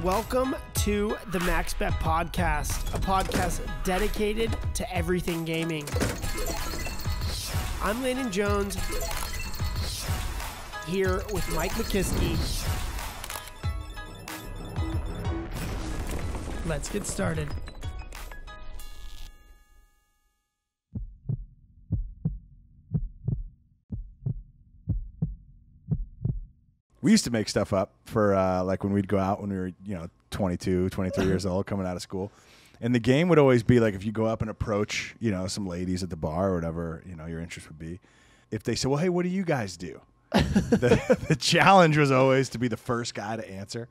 Welcome to the MaxBet Podcast, a podcast dedicated to everything gaming. I'm Landon Jones, here with Mike McKiskey. Let's get started. We used to make stuff up for like when we'd go out when we were, 22, 23 years old, coming out of school. And the game would always be like if you go up and approach, some ladies at the bar or whatever, your interest would be. If they said, well, hey, what do you guys do? the challenge was always to be the first guy to answer,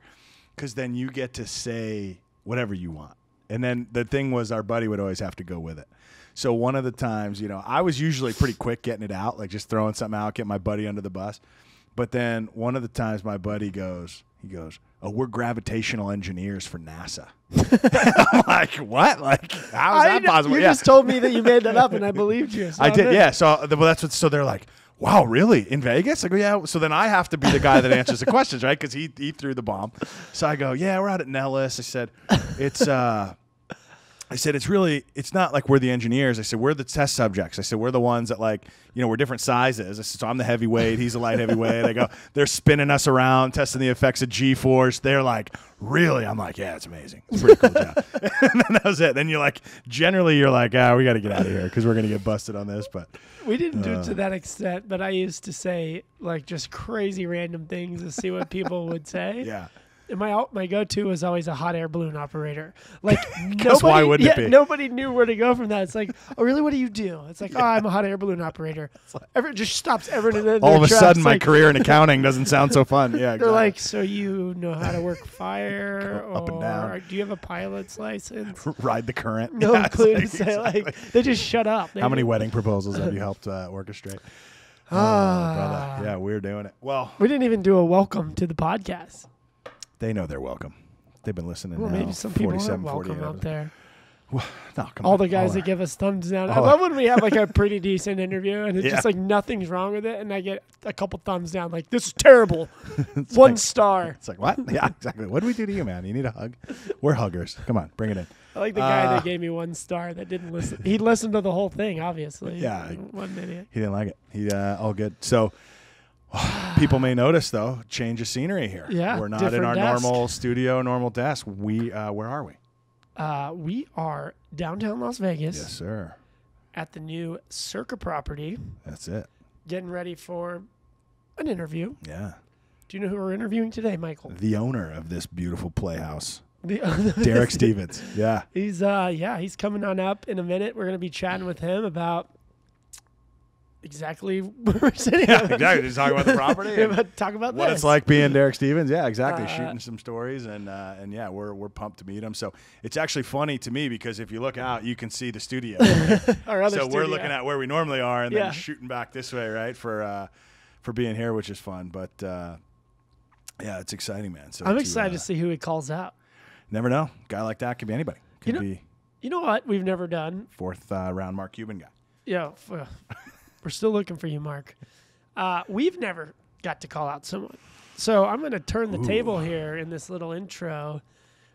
because then you get to say whatever you want. And then the thing was our buddy would always have to go with it. So one of the times, I was usually pretty quick getting it out, like just throwing something out, get my buddy under the bus. But then one of the times my buddy goes, oh, we're gravitational engineers for NASA. I'm like, what? Like, how is that possible? You just told me that you made that up, and I believed you. So I did, yeah. So so they're like, wow, really? In Vegas? I go, yeah. So then I have to be the guy that answers the questions, right? Because he threw the bomb. So I go, yeah, we're out at Nellis. I said, it's not like we're the engineers. I said, we're the test subjects. I said, we're the ones that we're different sizes. I said, so I'm the heavyweight. He's a light heavyweight. I go, they're spinning us around, testing the effects of G-force. They're like, really? I'm like, yeah, it's amazing. It's a pretty cool job. And then that was it. Then you're like, generally you're like, we got to get out of here because we're going to get busted on this. But we didn't do it to that extent, but I used to say like just crazy random things to see what people would say. Yeah. And my go-to was always a hot air balloon operator. Like why wouldn't it be? Nobody knew where to go from that. It's like, oh, really? What do you do? It's like, oh, I'm a hot air balloon operator. It just stops everyone in all of a tracks. sudden, my career in accounting doesn't sound so fun. Yeah, they're exactly. like, so you know how to work fire, up and down. Or do you have a pilot's license? Ride the current. No yeah, clue to exactly. say. Like they just shut up. How many wedding proposals have you helped orchestrate? Brother. Yeah, we're doing it. Well, we didn't even do a welcome to the podcast. They know they're welcome. They've been listening. Well, now, maybe some people aren't welcome out there. Well, no, come all on. the guys that give us thumbs down. I love when we have like a pretty decent interview and it's just like nothing's wrong with it, and I get a couple thumbs down. Like, this is terrible. One star. It's like, what? Yeah, exactly. What did we do to you, man? You need a hug? We're huggers. Come on, bring it in. I like the guy that gave me 1 star that didn't listen. He listened to the whole thing, obviously. Yeah. One idiot. He didn't like it. He all good. So people may notice, though, change of scenery here. Yeah, we're not in our normal studio, normal desk. Where are we? We are downtown Las Vegas. Yes, sir. At the new Circa property. That's it. Getting ready for an interview. Yeah. Do you know who we're interviewing today, Michael? The owner of this beautiful playhouse. Derek Stevens. Yeah. He's coming on up in a minute. We're going to be chatting with him about exactly where we're sitting. Yeah, exactly. Just talk about the property. Talk about what this. it's like being Derek Stevens. Yeah, exactly. Shooting some stories, and yeah, we're pumped to meet him. So it's actually funny to me because if you look out, you can see the studio. Our other so studio. We're looking at where we normally are, and then shooting back this way, right, for being here, which is fun. But yeah, it's exciting, man. So I'm excited to see who he calls out. Never know. Guy like that could be anybody. Could be. You know what we've never done? 4th round Mark Cuban guy. Yeah. We're still looking for you, Mark. We've never got to call out someone. So I'm going to turn the table here in this little intro.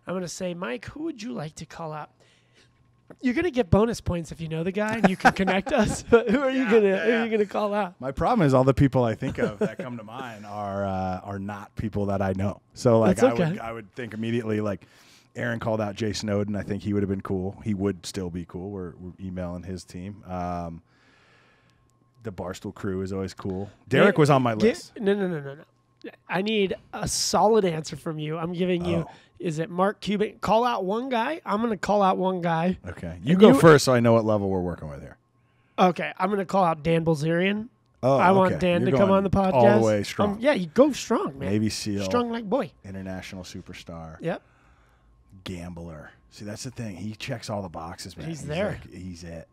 I'm going to say, Mike, who would you like to call out? You're going to get bonus points if you know the guy and you can connect us. But who are you going to call out? My problem is all the people I think of that come to mind are not people that I know. So like I would think immediately like Aaron called out Jay Snowden. I think he would have been cool. He would still be cool. We're emailing his team. The Barstool crew is always cool. Derek was on my list. No. I need a solid answer from you. I'm giving you, is it Mark Cuban? Call out one guy. I'm going to call out one guy. Okay. You go first so I know what level we're working with here. Okay. I'm going to call out Dan Bilzerian. Oh, I want Dan to come on the podcast. All the way strong. Yeah, you go strong, man. Navy SEAL. Strong like boy. International superstar. Yep. Gambler. See, that's the thing. He checks all the boxes, man. He's there. He's it.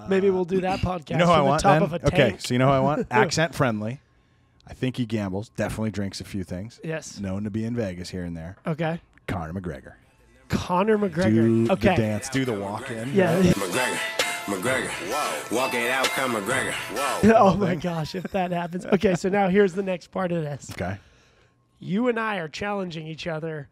Maybe we'll do that podcast. You know who I want, top then? Of a tank. Okay, so you know who I want? Accent friendly. I think he gambles. Definitely drinks a few things. Yes. Known to be in Vegas here and there. Okay. Conor McGregor. Conor McGregor. Do okay. the dance. Do the walk in. Yeah. McGregor. Whoa. Walk it out, come McGregor. Whoa. Oh my gosh, if that happens. Okay, so now here's the next part of this. Okay. You and I are challenging each other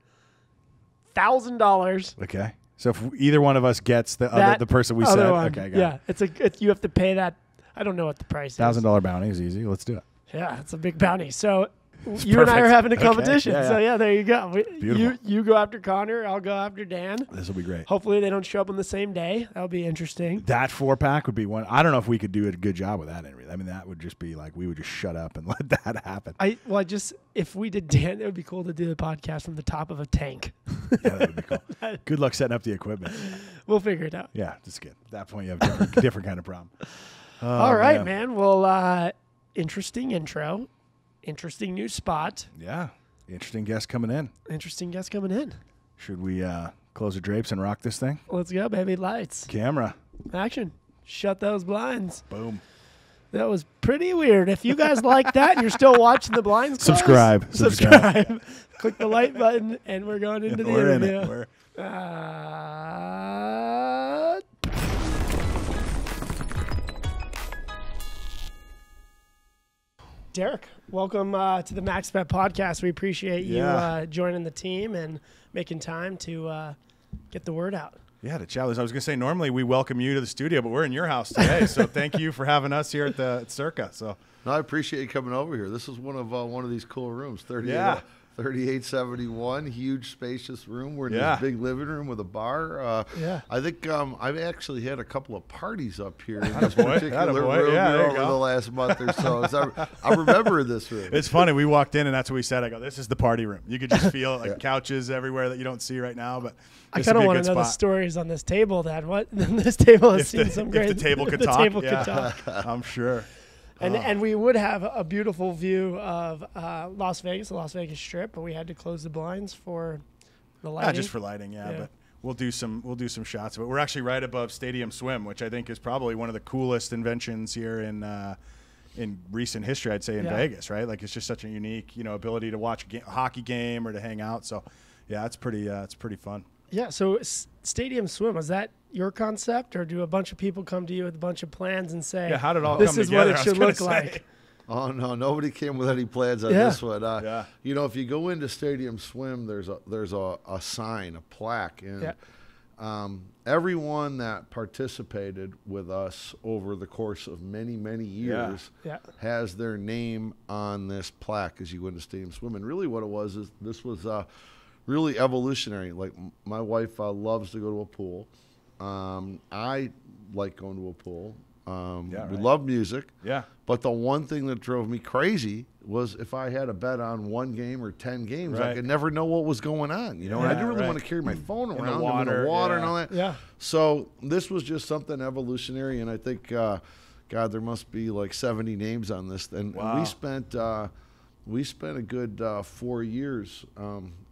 $1,000. Okay. So if either one of us gets the person we said, okay, got it. You have to pay that. I don't know what the price is. $1,000 bounty is easy. Let's do it. Yeah, it's a big bounty. So It's you and I are perfect. having a Okay. competition. Yeah, So yeah. there you go. Beautiful. You go after Connor. I'll go after Dan. This will be great. Hopefully they don't show up on the same day. That'll be interesting. That 4-pack would be one. I don't know if we could do a good job with that. I mean, that would just be like we would just shut up and let that happen. If we did Dan, it would be cool to do the podcast from the top of a tank. Yeah, that would be cool. Good luck setting up the equipment. We'll figure it out. Yeah, that's good. At that point, you have a different kind of problem. Oh, All right, man. Well, interesting intro. Interesting new spot. Yeah. Interesting guest coming in. Interesting guest coming in. Should we close the drapes and rock this thing? Let's go, baby. Lights. Camera. Action. Shut those blinds. Boom. That was pretty weird. If you guys like that and you're still watching the blinds, close, Subscribe. Click the like button, and we're going into the We're in interview. it. Derek, welcome to the MaxBet podcast. We appreciate you joining the team and making time to get the word out. Yeah, to chat. I was going to say, normally we welcome you to the studio, but we're in your house today. So thank you for having us here at Circa. So No, I appreciate you coming over here. This is one of these cool rooms. 3871, huge spacious room. We're in this big living room with a bar. I think I've actually had a couple of parties up here in this particular room over the last month or so. I remember this room. It's funny. We walked in and that's what we said. I go, this is the party room. You could just feel like couches everywhere that you don't see right now. But I kind of want to know the stories on this table. This table has seen some great. If the table could the talk, table could talk. I'm sure. And we would have a beautiful view of Las Vegas, the Las Vegas Strip, but we had to close the blinds for the lighting. Not just for lighting, but we'll do some shots of it. We're actually right above Stadium Swim, which I think is probably one of the coolest inventions here in recent history. I'd say in Vegas, right? Like it's just such a unique, ability to watch a hockey game or to hang out. So, yeah, it's pretty fun. Yeah. So Stadium Swim, was that your concept, or do a bunch of people come to you with a bunch of plans and say, how did it all this come is together? what it should look like? Oh no, nobody came with any plans on this one. If you go into Stadium Swim, there's a sign, a plaque, and everyone that participated with us over the course of many years has their name on this plaque as you go into Stadium Swim. And really, what it was is this was really evolutionary. Like my wife loves to go to a pool. I like going to a pool. We love music. Yeah. But the one thing that drove me crazy was if I had a bet on one game or 10 games, I could never know what was going on. And I didn't really want to carry my phone around in the water and all that. Yeah. So this was just something evolutionary, and I think, God, there must be like 70 names on this. And we spent a good 4 years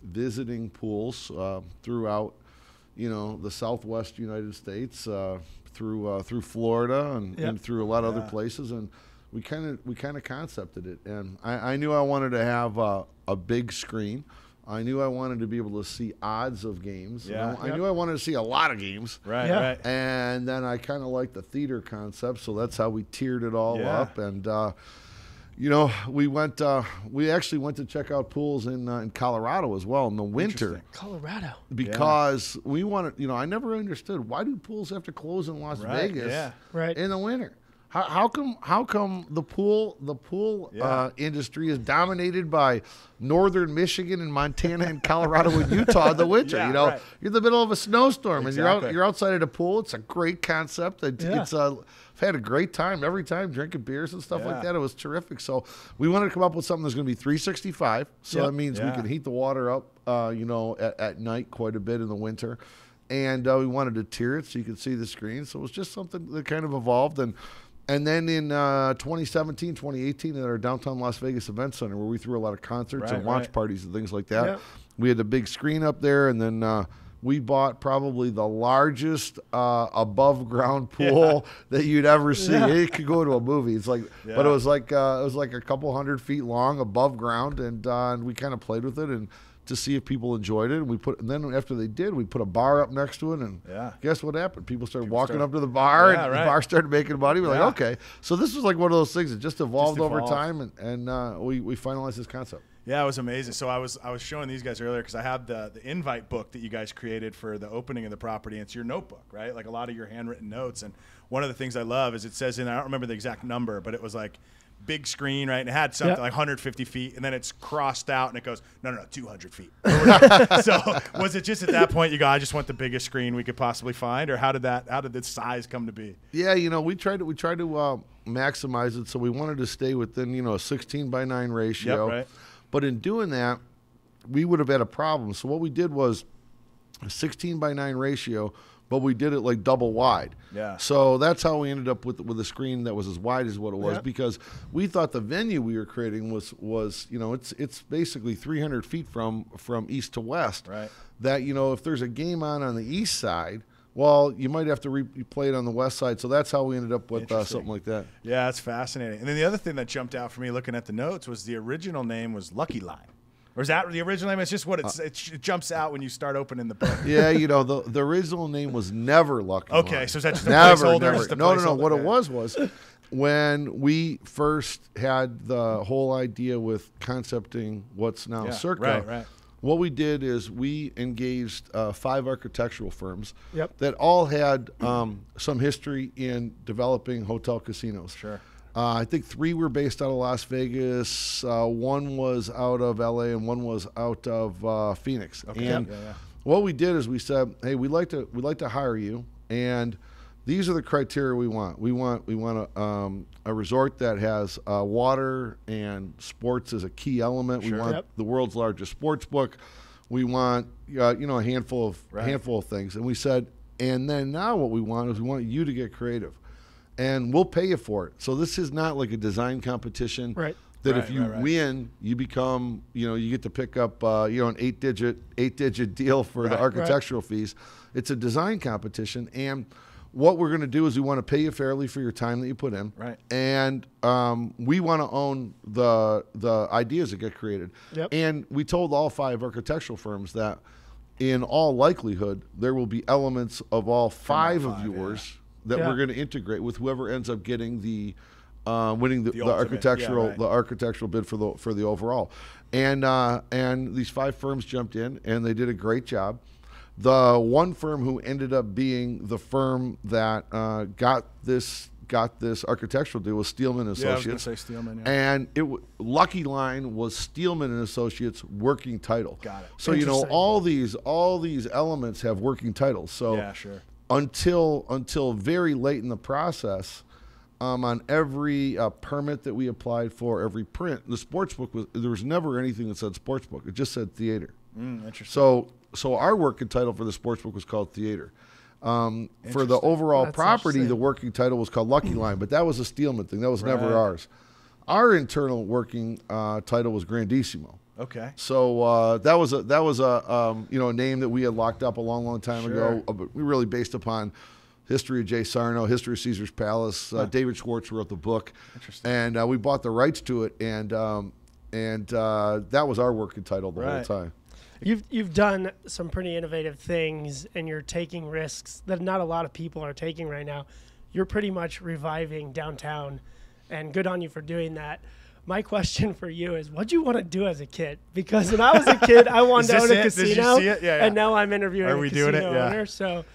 visiting pools throughout, the Southwest United States, through Florida and through a lot of other places, and we kind of concepted it. And I knew I wanted to have a big screen. I knew I wanted to be able to see odds of games. I knew I wanted to see a lot of games. Right. And then I kind of liked the theater concept, so that's how we tiered it all up. And we actually went to check out pools in Colorado as well in the winter. Colorado. Because we wanted, I never understood, why do pools have to close in Las Vegas in the winter? How come the pool industry is dominated by northern Michigan and Montana and Colorado and Utah in the winter? You're in the middle of a snowstorm and you're outside of the pool. It's a great concept. I've had a great time every time drinking beers and stuff like that. It was terrific. So we wanted to come up with something that's going to be 365. So that means we can heat the water up, at night quite a bit in the winter. And we wanted to tier it so you could see the screen. So it was just something that kind of evolved. And then in 2017, 2018, at our downtown Las Vegas Event Center, where we threw a lot of concerts and watch parties and things like that, we had a big screen up there. And then we bought probably the largest above-ground pool that you'd ever see. It could go to a movie. It's like, but it was like a couple 100 feet long above ground, and we kind of played with it and to see if people enjoyed it. And then after they did, we put a bar up next to it, and guess what happened? People started walking up to the bar, and the bar started making money. We're like, okay. So this was like one of those things that just evolved over time, and we finalized this concept. Yeah, it was amazing. So I was showing these guys earlier because I have the invite book that you guys created for the opening of the property. It's your notebook, right? Like a lot of your handwritten notes. And one of the things I love is it says I don't remember the exact number, but it was like big screen, right? And it had something like 150 feet, and then it's crossed out, and it goes, no, 200 feet. So was it just at that point you go, I just want the biggest screen we could possibly find, or how did the size come to be? Yeah, we tried to maximize it, so we wanted to stay within a 16:9 ratio. Yep, right. But in doing that, we would have had a problem. So what we did was a 16:9 ratio, but we did it like double wide. Yeah. So that's how we ended up with a screen that was as wide as what it was, because we thought the venue we were creating was it's basically 300 feet from east to west. Right. That if there's a game on the east side, well, you might have to replay it on the west side. So that's how we ended up with something like that. Yeah, it's fascinating. And then the other thing that jumped out for me looking at the notes was the original name was Lucky Line. Or is that the original name? It's just what it jumps out when you start opening the book. Yeah, the original name was never Lucky Line. Okay, so is that just a placeholder? No. What it was when we first had the whole idea with concepting what's now Circa. Right. What we did is we engaged 5 architectural firms that all had some history in developing hotel casinos. Sure. I think 3 were based out of Las Vegas, 1 was out of LA, and 1 was out of Phoenix. Okay. And what we did is we said, hey, we'd like to hire you, and these are the criteria we want. We want a resort that has water and sports as a key element. Sure. We want the world's largest sports book. We want a handful of things. And we said, and then now what we want is we want you to get creative, and we'll pay you for it. So this is not like a design competition. Right. That if you win, you become, you get to pick up, an 8-digit deal for the architectural fees. It's a design competition, and what we're going to do is we want to pay you fairly for your time that you put in. Right. And we want to own the ideas that get created. Yep. And we told all 5 architectural firms that in all likelihood, there will be elements of all 5 of yours that we're going to integrate with whoever ends up getting the winning the architectural bid for the overall. And these 5 firms jumped in, and they did a great job. The one firm who ended up being the firm that got this architectural deal was Steelman and Associates. Yeah, I was going to say Steelman. Yeah. And Lucky Line was Steelman and Associates working title. Got it. So all these elements have working titles. So yeah, sure. Until very late in the process, on every permit that we applied for, every print, the sports book there was never anything that said sports book. It just said theater. Interesting. So our working title for the sports book was called theater. For the overall property, the working title was called Lucky Line, but that was a Steelman thing. That was never ours. Our internal working title was Grandissimo. Okay. So that was a name that we had locked up a long time ago. But we really based upon history of Jay Sarno, history of Caesar's Palace. David Schwartz wrote the book. Interesting. And we bought the rights to it, and that was our working title the whole time. You've done some pretty innovative things, and you're taking risks that not a lot of people are taking right now. You're pretty much reviving downtown, and good on you for doing that. My question for you is, what'd you want to do as a kid? Because when I was a kid, I wanted to own a casino. Did you see it? Yeah. And now I'm interviewing a casino owner. So.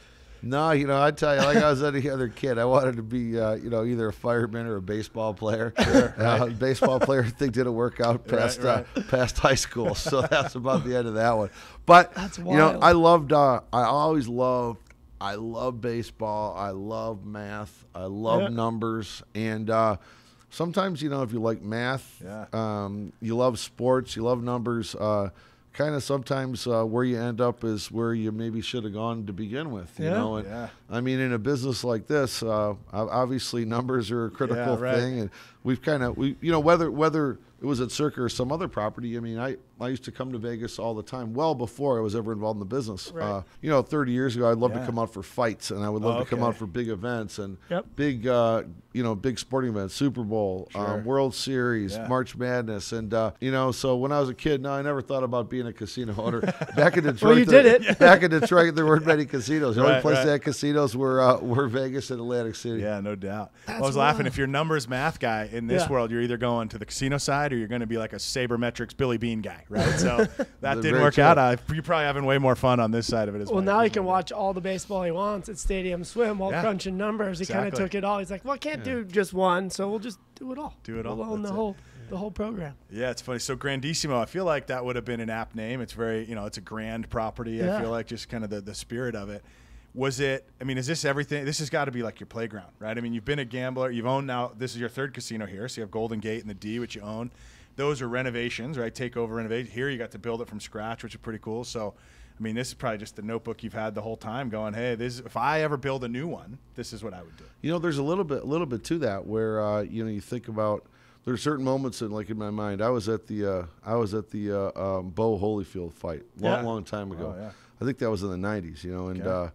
No, I tell you, like I was any other kid, I wanted to be, either a fireman or a baseball player. Sure, baseball player thing didn't work out past high school, so that's about the end of that one. But that's wild. I love baseball. I love math. I love numbers, and sometimes if you like math, you love sports, you love numbers. Kind of sometimes where you end up is where you maybe should have gone to begin with, you know. And I mean, in a business like this, obviously numbers are a critical thing, and whether it was at Circa or some other property. I mean, I used to come to Vegas all the time, well before I was ever involved in the business. Right. 30 years ago, I'd love to come out for fights, and I would love to come out for big events and big sporting events, Super Bowl, World Series, March Madness, and so when I was a kid, I never thought about being a casino owner. Back in Detroit, well, you did it. Back in Detroit, there weren't many casinos. The only places that had casinos were Vegas and Atlantic City. Yeah, no doubt. I was laughing. If you're a numbers math guy in this world, you're either going to the casino side side, or you're going to be like a sabermetrics Billy Bean guy, right? So that didn't work true. out. You're probably having way more fun on this side of it as well. Well, now he can watch all the baseball he wants at Stadium Swim while crunching numbers. He kind of took it all. He's like, well, I can't do just one, so we'll just do it all. We'll own the whole program. Yeah, it's funny. So Grandissimo, I feel like that would have been an apt name. It's very, it's a grand property. I feel like just kind of the spirit of it. Was it, is this everything? This has got to be like your playground, right? You've been a gambler. You've owned now, this is your third casino here. So you have Golden Gate and the D, which you own. Those are renovations, right? Takeover renovation. Here you got to build it from scratch, which is pretty cool. So, this is probably just the notebook you've had the whole time going, hey, if I ever build a new one, this is what I would do. There's a little bit to that where, you think about, there's certain moments in my mind. I was at the Bo Holyfield fight long time ago. Oh, yeah. I think that was in the 90s,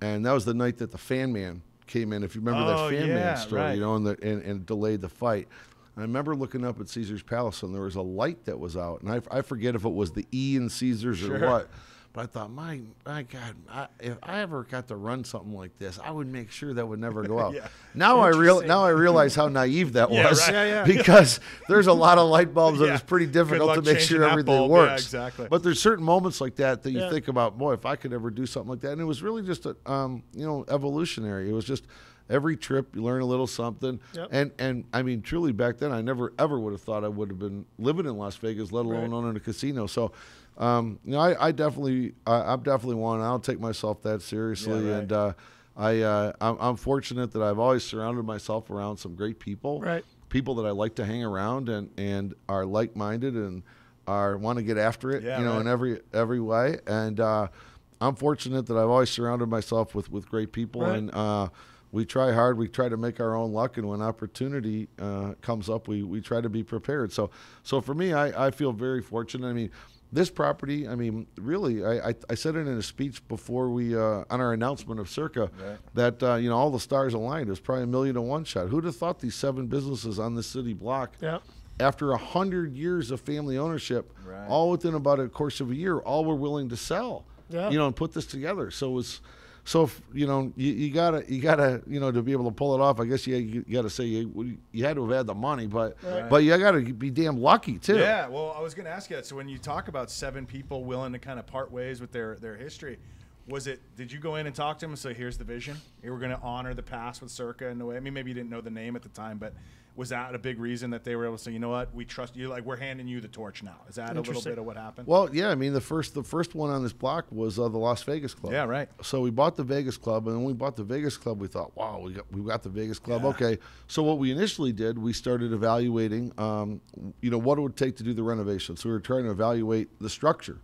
and that was the night that the Fan Man came in. If you remember that Fan Man story, right. and delayed the fight. And I remember looking up at Caesar's Palace, and there was a light that was out, and I forget if it was the E in Caesar's or what. But I thought, my God, if I ever got to run something like this, I would make sure that would never go out. Now I realize how naive that was, because there's a lot of light bulbs and it's pretty difficult to make sure everything works. Yeah, exactly. But there's certain moments like that you think about, boy, if I could ever do something like that. And it was really just evolutionary. It was just every trip you learn a little something. Yep. And truly back then I never ever would have thought I would have been living in Las Vegas, let alone owning a casino. So I definitely want. I don't take myself that seriously, and I'm fortunate that I've always surrounded myself around some great people, people that I like to hang around and are like-minded and want to get after it, in every way. And I'm fortunate that I've always surrounded myself with great people, and we try hard. We try to make our own luck, and when opportunity comes up, we try to be prepared. So for me, I feel very fortunate. This property, really, I said it in a speech before we on our announcement of Circa that all the stars aligned. It was probably $1 million to one shot. Who'd have thought these 7 businesses on this city block, after 100 years of family ownership, all within about a course of a year, all were willing to sell, and put this together. So it was. So you gotta to be able to pull it off. I guess you gotta say you had to have had the money, but you gotta be damn lucky too. Yeah. Well, I was gonna ask you that. So when you talk about 7 people willing to kind of part ways with their history, did you go in and talk to them and say, here's the vision? You were gonna honor the past with Circa in a way. Maybe you didn't know the name at the time, but was that a big reason that they were able to say, you know what, we trust you, like we're handing you the torch now? Is that a little bit of what happened? Well, yeah, the first one on this block was the Las Vegas Club. Yeah, right. So we bought the Vegas Club, and when we bought the Vegas Club, we thought, wow, we got the Vegas Club. Yeah. Okay. So what we initially did, we started evaluating, what it would take to do the renovation. So we were trying to evaluate the structure.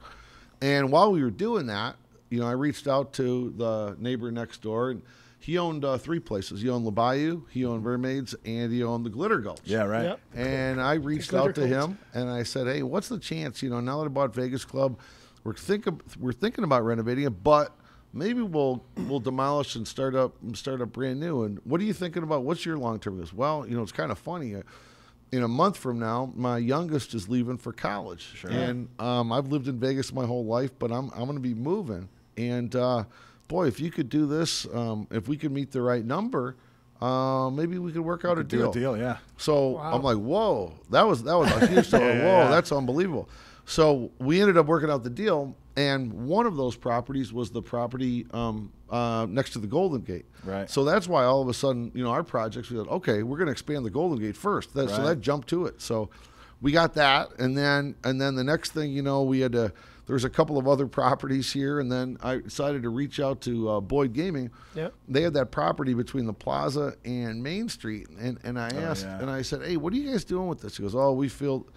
And while we were doing that, I reached out to the neighbor next door, and he owned 3 places. He owned La Bayou, he owned Mermaids, and he owned the Glitter Gulch. Yeah, right. Yep. And I reached out to him, and I said, hey, what's the chance, now that I bought Vegas Club, we're thinking about renovating it, but maybe we'll demolish and start up brand new. And what are you thinking about? What's your long-term goals? Well, it's kind of funny. In a month from now, my youngest is leaving for college. Sure. And I've lived in Vegas my whole life, but I'm going to be moving. And boy, if you could do this, if we could meet the right number, maybe we could work out a deal. Do a deal, yeah. So I'm like, whoa, that was a huge deal. That's unbelievable. So we ended up working out the deal, and one of those properties was the property next to the Golden Gate. Right. So that's why all of a sudden, our projects, we thought, okay, we're going to expand the Golden Gate first. So that jumped to it. So we got that, and then the next thing, we had to. There's a couple of other properties here, and then I decided to reach out to Boyd Gaming. Yep. They had that property between the Plaza and Main Street, and I asked, and I said, hey, what are you guys doing with this? He goes, oh, we fielded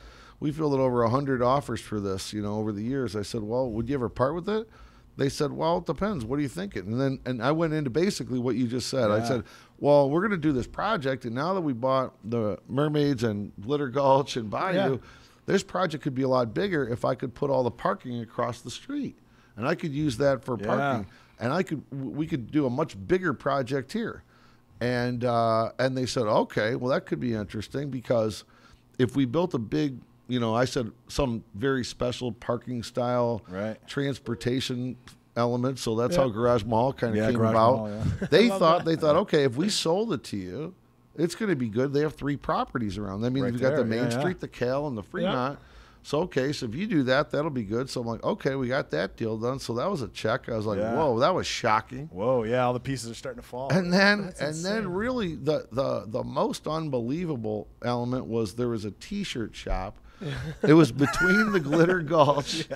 over 100 offers for this, over the years. I said, well, would you ever part with it? They said, well, it depends. What are you thinking? And I went into basically what you just said. Yeah. I said, well, we're going to do this project, and now that we bought the Mermaids and Glitter Gulch and Bayou, this project could be a lot bigger if I could put all the parking across the street, and I could use that for parking, and we could do a much bigger project here. And they said, okay, well, that could be interesting, because if we built a big, I said some very special parking style transportation element. So that's how Garage Mall kind of came about. Mall, They thought, okay, if we sold it to you, it's going to be good. They have 3 properties around. I mean, Right you've got the there. Main Yeah, Street, the Cal, and the Fremont. So, okay, so if you do that, that'll be good. So I'm like, okay, we got that deal done. So that was a check. I was like, whoa, that was shocking. Whoa, yeah, all the pieces are starting to fall. And then really the most unbelievable element was there was a T-shirt shop. It was between the Glitter Gulch,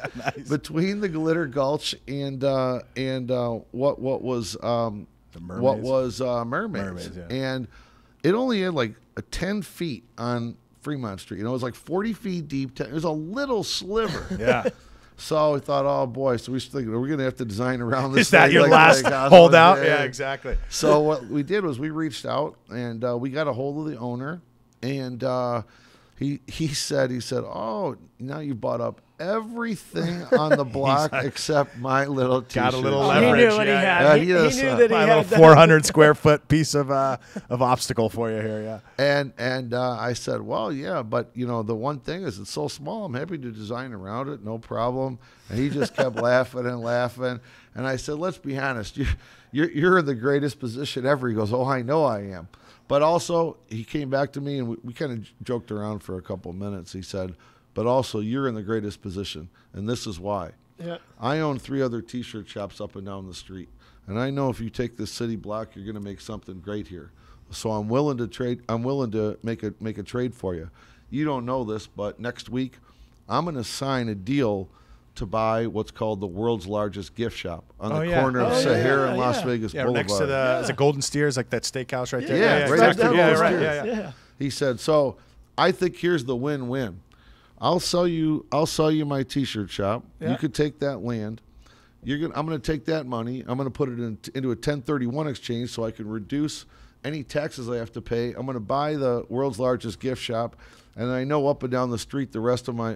between the Glitter Gulch and what was Mermaids. Yeah. And it only had like 10 feet on Fremont Street. It was like 40 feet deep. It was a little sliver. Yeah. So we thought, oh boy. So we were thinking, we're going to have to design around this. Is that thing your last Oswald holdout? did. Yeah, exactly. So what we did was we reached out and we got a hold of the owner, and he said, oh, now you bought up everything on the block except my little T-shirt. Got a little He leverage. knew what he Yeah, had. yeah. He knew that he My had little that. 400 square foot piece of obstacle for you here. Yeah. And I said, well, yeah, but the one thing is it's so small. I'm happy to design around it, no problem. And he just kept laughing and laughing. And I said, let's be honest, you're in the greatest position ever. He goes, oh, I know I am. But also, he came back to me and we kind of joked around for a couple of minutes. He said, but also, you're in the greatest position, and this is why. Yeah. I own 3 other T-shirt shops up and down the street, and I know if you take this city block, you're going to make something great here. So I'm willing to trade. I'm willing to make a trade for you. You don't know this, but next week, I'm going to sign a deal to buy what's called the world's largest gift shop on the corner of Sahara and Las Vegas Boulevard. Next to the is it Golden Steers, like that steakhouse right there. Yeah, right exactly. next to Yeah, Golden right. Steers. Yeah. He said, so I think here's the win-win. I'll sell you my T-shirt shop. Yeah. You could take that land. I'm going to take that money. I'm going to put it into a 1031 exchange so I can reduce any taxes I have to pay. I'm going to buy the world's largest gift shop, and I know up and down the street the rest of my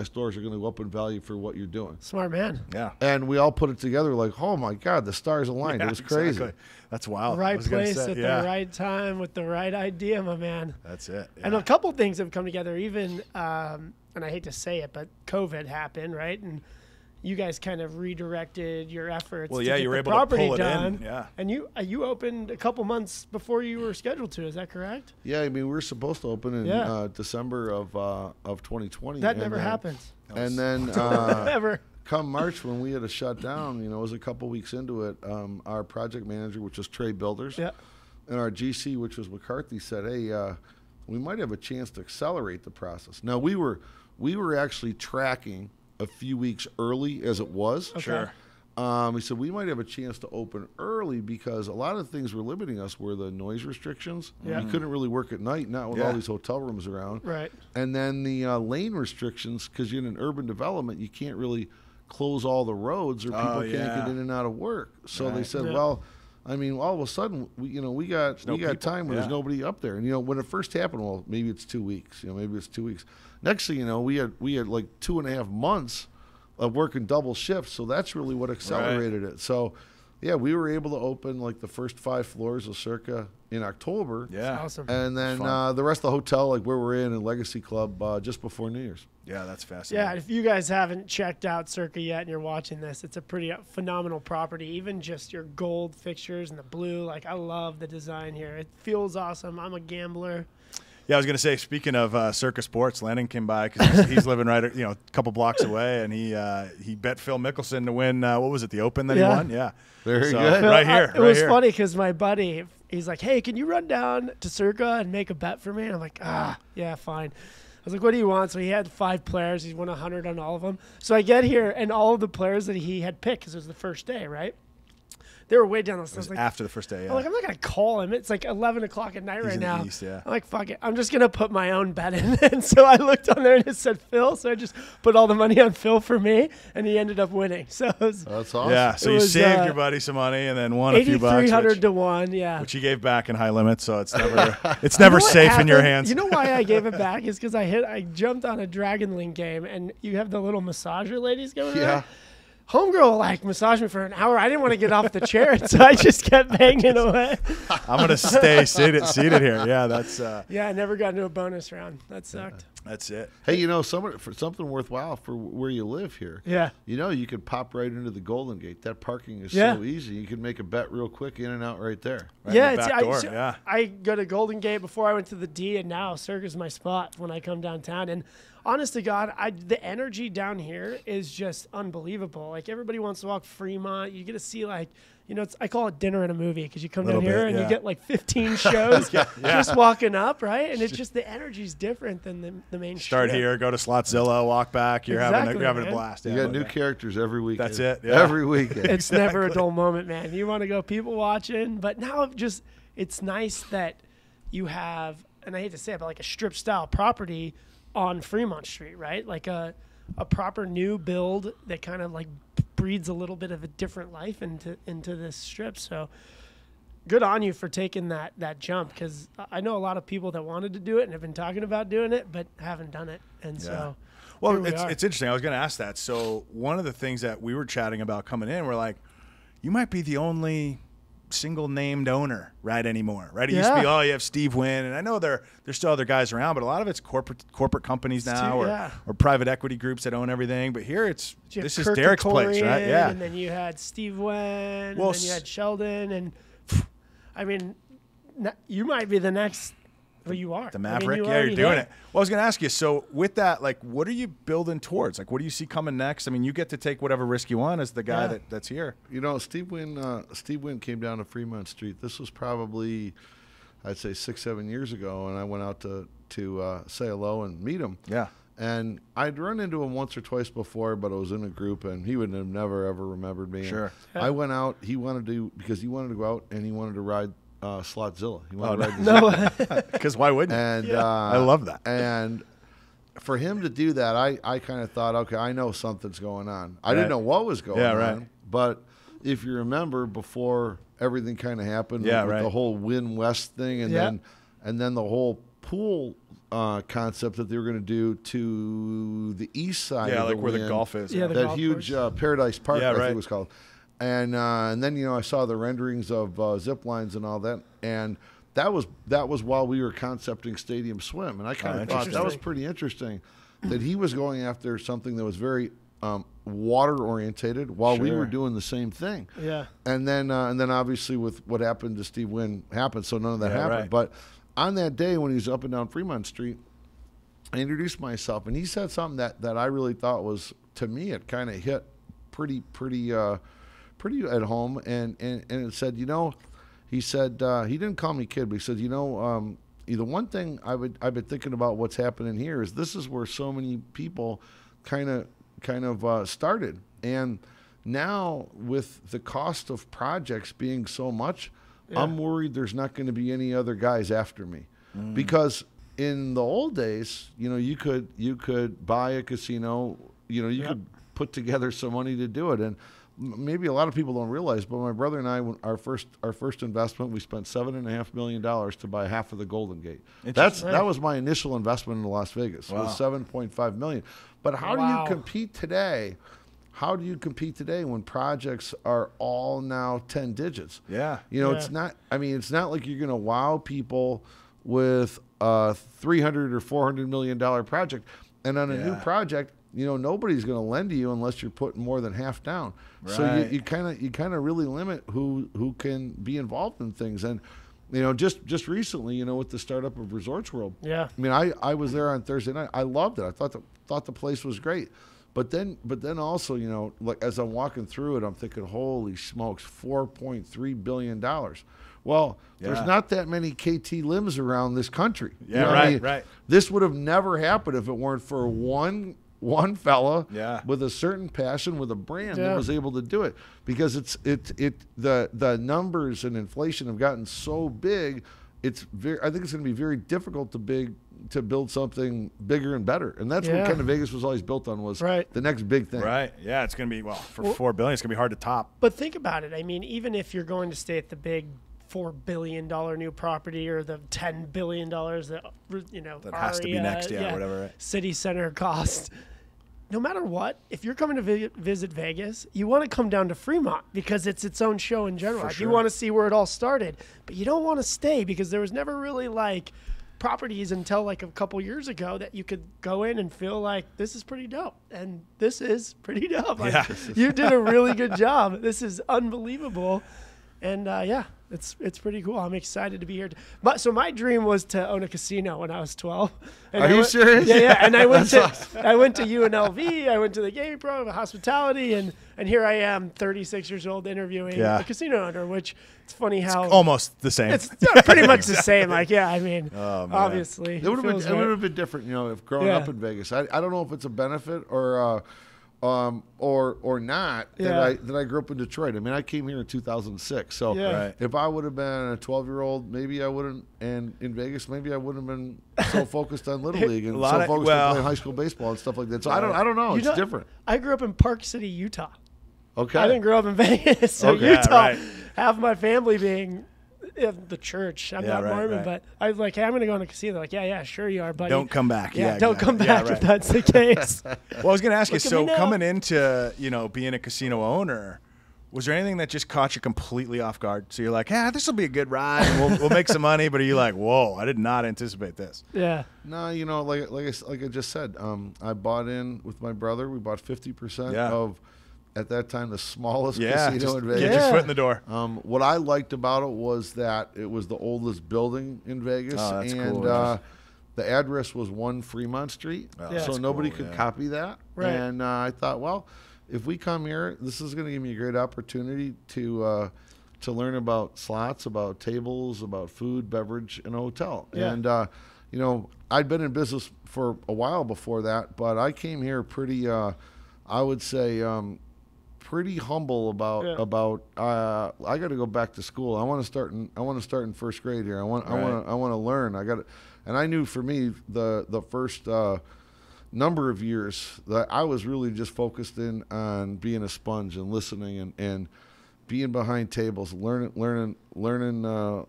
stores are going to go up in value for what you're doing. Smart man. Yeah. And we all put it together like, oh my God, the stars aligned. Yeah, it was crazy. exactly. That's wild. Right place at the right time with the right idea, my man. That's it. Yeah. And a couple things have come together. Even, and I hate to say it, but COVID happened, right? And you guys kind of redirected your efforts. Well, to yeah, get you were the able to property pull it done. in. Yeah. And you opened a couple months before you were scheduled to. Is that correct? Yeah, I mean, we were supposed to open in December of 2020. That never happens. And then Ever. come March, when we had to shut down, it was a couple weeks into it, our project manager, which was Trey Builders, and our GC, which was McCarthy, said, hey, we might have a chance to accelerate the process. Now, we were actually tracking a few weeks early as it was. Okay. Sure. He said we might have a chance to open early because a lot of things were limiting us were the noise restrictions. Yeah. You couldn't really work at night, not with all these hotel rooms around. Right. And then the lane restrictions, because you're in an urban development, you can't really close all the roads or people can't get in and out of work. So they said, well, I mean, all of a sudden, we got time when there's nobody up there. And when it first happened, well, maybe it's 2 weeks. Maybe it's 2 weeks. Next thing you know, we had like 2.5 months of working double shifts. So that's really what accelerated it. So, yeah, we were able to open like the first 5 floors of Circa in October. Yeah. That's awesome. And then the rest of the hotel, like where we're in Legacy Club, just before New Year's. Yeah, that's fascinating. Yeah, if you guys haven't checked out Circa yet and you're watching this, it's a pretty phenomenal property. Even just your gold fixtures and the blue, like I love the design here. It feels awesome. I'm a gambler. Yeah, I was going to say, speaking of Circa Sports, Landon came by because he's living right, a couple blocks away, and he bet Phil Mickelson to win. What was it, the Open that he won? Yeah, very good. Phil, right here. It was funny because my buddy, he's like, "Hey, can you run down to Circa and make a bet for me?" And I'm like, yeah, fine. I was like, what do you want? So he had 5 players. He's won 100 on all of them. So I get here, and all of the players that he had picked, because it was the first day, right? They were way down the list. It was like, after the first day, yeah. I'm like, I'm not going to call him. It's like 11 o'clock at night He's right in now. the East, yeah. I'm like, fuck it. I'm just going to put my own bet in. And so I looked on there and it said Phil. So I just put all the money on Phil for me, and he ended up winning. So it was, that's awesome. Yeah, so you saved your buddy some money and then won a few bucks. 8,300 to 1, yeah. Which he gave back in high limits, so it's never safe in your hands. You know why I gave it back is because I jumped on a Dragon Link game, and you have the little massager ladies going around. Homegirl massaged me for an hour. I didn't want to get off the chair, so I just kept banging away. I'm gonna stay seated here. Yeah, that's. Yeah, I never got into a bonus round. That sucked. That's it. Hey, for something worthwhile for where you live here. Yeah. You could pop right into the Golden Gate. That parking is so easy. You can make a bet real quick, in and out right there. Right in the back door. I go to Golden Gate before I went to the D, and now Circa's my spot when I come downtown. And honest to God, the energy down here is just unbelievable. Like, everybody wants to walk Fremont. You get to see, like, I call it dinner in a movie, because you come down here and you get like 15 shows just walking up, right? And it's just the energy's different than the main Start strip. here, go to Slotzilla, walk back. You're having a blast. You got new characters every weekend. That's it. Yeah. Every weekend. It's never a dull moment, man. You want to go people watching, but now it's nice that you have, and I hate to say it, but like a strip style property on Fremont Street, right? Like a proper new build that kind of like breeds a little bit of a different life into this strip. So good on you for taking that jump, because I know a lot of people that wanted to do it and have been talking about doing it but haven't done it. And so it's interesting. I was going to ask that. So one of the things that we were chatting about coming in, we're like, you might be the only single named owner right anymore, right? It used to be, you have Steve Wynn, and I know there's still other guys around, but a lot of it's corporate companies now, or private equity groups that own everything. But here this is Derek's place, right? Yeah. And then you had Steve Wynn, and then you had Sheldon, and I mean, you might be the next. Well, you are the Maverick. You're doing it. Well, I was going to ask you. So with that, like, what are you building towards? Like, what do you see coming next? I mean, you get to take whatever risk you want as the guy that's here. Steve Wynn came down to Fremont Street. This was probably, I'd say 6-7 years ago, and I went out to say hello and meet him. Yeah. And I'd run into him once or twice before, but I was in a group, and he would have never ever remembered me. Sure. I went out. Because he wanted to go out and he wanted to ride Slotzilla. He wanted to ride no, because why wouldn't? And I love that. And for him to do that, I kind of thought, okay, I know something's going on. I didn't know what was going on. But if you remember, before everything kind of happened with the whole Win West thing, and then the whole pool concept that they were going to do to the east side of the where the golf is. Yeah, that huge Paradise Park, I think it was called. And then I saw the renderings of zip lines and all that, and that was while we were concepting Stadium Swim, and I kind of thought that was pretty interesting, that he was going after something that was very water orientated while we were doing the same thing. Yeah. And then obviously with what happened to Steve Wynn happened, so none of that happened. Right. But on that day when he was up and down Fremont Street, I introduced myself, and he said something that I really thought was, to me, it kind of hit pretty at home, and it said, he said, he didn't call me kid, but he said, the one thing I've been thinking about what's happening here is this is where so many people kind of started, and now with the cost of projects being so much, I'm worried there's not going to be any other guys after me, because in the old days, you could buy a casino, you could put together some money to do it, and maybe a lot of people don't realize, but my brother and I, our first investment, we spent $7.5 million to buy half of the Golden Gate. That was my initial investment in Las Vegas. Wow. It was $7.5 million. But how do you compete today? How do you compete today when projects are all now 10 digits? Yeah. It's not. I mean, it's not like you're going to wow people with a $300 or $400 million project, and on a new project, nobody's going to lend to you unless you're putting more than half down. Right. So you kind of really limit who can be involved in things. And just recently, with the startup of Resorts World. Yeah. I mean, I was there on Thursday night. I loved it. I thought the place was great. But then also, like as I'm walking through it, I'm thinking, holy smokes, $4.3 billion. Well, there's not that many KT limbs around this country. Yeah, right. This would have never happened if it weren't for one fella with a certain passion, with a brand that was able to do it, because the numbers and inflation have gotten so big. I think it's going to be very difficult to build something bigger and better, and that's what kind of Vegas was always built on, was the next big thing. Right. Yeah, it's going to be for $4 billion. It's going to be hard to top. But think about it. I mean, even if you're going to stay at the big $4 billion new property, or the $10 billion that has to be next, whatever. Right? City center cost. No matter what, if you're coming to visit Vegas, you want to come down to Fremont because it's its own show in general. Like, you want to see where it all started, but you don't want to stay because there was never really like properties until like a couple years ago that you could go in and feel like this is pretty dope, and this is pretty dope. Like, you did a really good job. This is unbelievable, and it's pretty cool. I'm excited to be here. But so my dream was to own a casino when I was 12. And Are you serious? Yeah. And I went to UNLV. I went to the gaming program, hospitality, and here I am, 36 years old, interviewing a casino owner. Which it's funny how it's almost the same. It's pretty much the same. Like, I mean, obviously, it would have been different. If growing up in Vegas, I don't know if it's a benefit or not that I grew up in Detroit. I mean, I came here in 2006. So if I would have been a 12-year-old, maybe I wouldn't. And in Vegas, maybe I wouldn't have been so focused on Little League and so focused on playing high school baseball and stuff like that. So I don't know. It's different. I grew up in Park City, Utah. Okay. I didn't grow up in Vegas. So Utah, half my family being the church. I'm not Mormon, but I was like, hey, I'm going to go on a casino. They're like, yeah, sure you are, buddy. Don't come back. Don't come back if that's the case. Well, I was going to ask you, so coming into, being a casino owner, was there anything that just caught you completely off guard? So you're like, this will be a good ride. And we'll make some money. But are you like, whoa, I did not anticipate this? Yeah. No, like I just said, I bought in with my brother. We bought 50% of, at that time, the smallest casino in Vegas. Get your foot in the door. What I liked about it was that it was the oldest building in Vegas. Oh, that's and cool. The address was 1 Fremont Street, so nobody could copy that. Right. And I thought, well, if we come here, this is going to give me a great opportunity to learn about slots, about tables, about food, beverage, and a hotel. Yeah. And, I'd been in business for a while before that, but I came here pretty, I would say, pretty humble about I got to go back to school. I want to start in first grade here. I want to learn. And I knew for me the first number of years that I was really just focused in on being a sponge and listening and being behind tables, learning all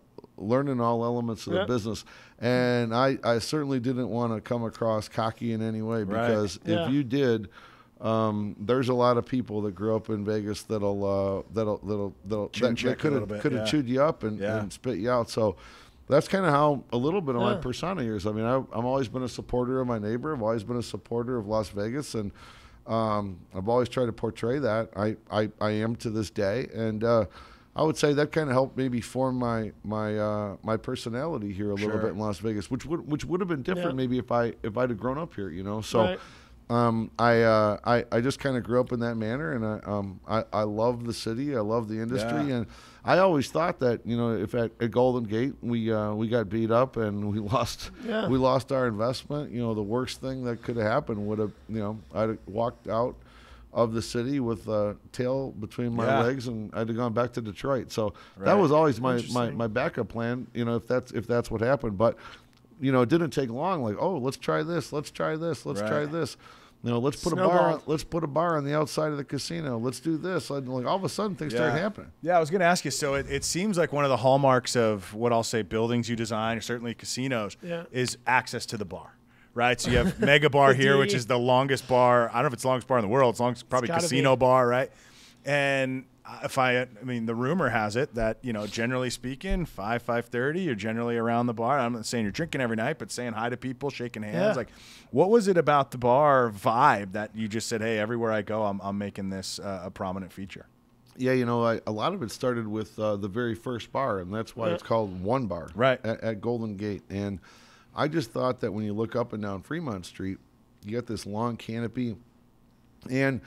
elements of the business. And I certainly didn't want to come across cocky in any way, because if you did, there's a lot of people that grew up in Vegas that could have chewed you up and spit you out. So that's kind of how a little bit of my persona is. I mean, I've always been a supporter of my neighbor. I've always been a supporter of Las Vegas, and I've always tried to portray that. I am to this day, and I would say that kind of helped maybe form my personality here a little bit in Las Vegas, which would have been different maybe if I'd have grown up here. So. I just kind of grew up in that manner, and I love the city. I love the industry, and I always thought that if at Golden Gate we got beat up and we lost our investment, the worst thing that could have happened would have I'd have walked out of the city with a tail between my legs, and I'd have gone back to Detroit. So that was always my backup plan. If that's what happened, but. It didn't take long. Like, oh, let's try this. Let's try this. Let's try this. Let's put a bar on the outside of the casino. Let's do this. And all of a sudden, things started happening. Yeah, I was going to ask you. So it seems like one of the hallmarks of what I'll say buildings you design, or certainly casinos, is access to the bar. Right, so you have Mega Bar here, which is the longest bar. I don't know if it's the longest bar in the world. It's longest, probably casino bar, right? And I mean, the rumor has it that, generally speaking, 5:30, you're generally around the bar. I'm not saying you're drinking every night, but saying hi to people, shaking hands. Yeah. Like, what was it about the bar vibe that you just said, hey, everywhere I go, I'm making this a prominent feature? Yeah, a lot of it started with the very first bar, and that's why it's called One Bar at Golden Gate. And I just thought that when you look up and down Fremont Street, you got this long canopy, and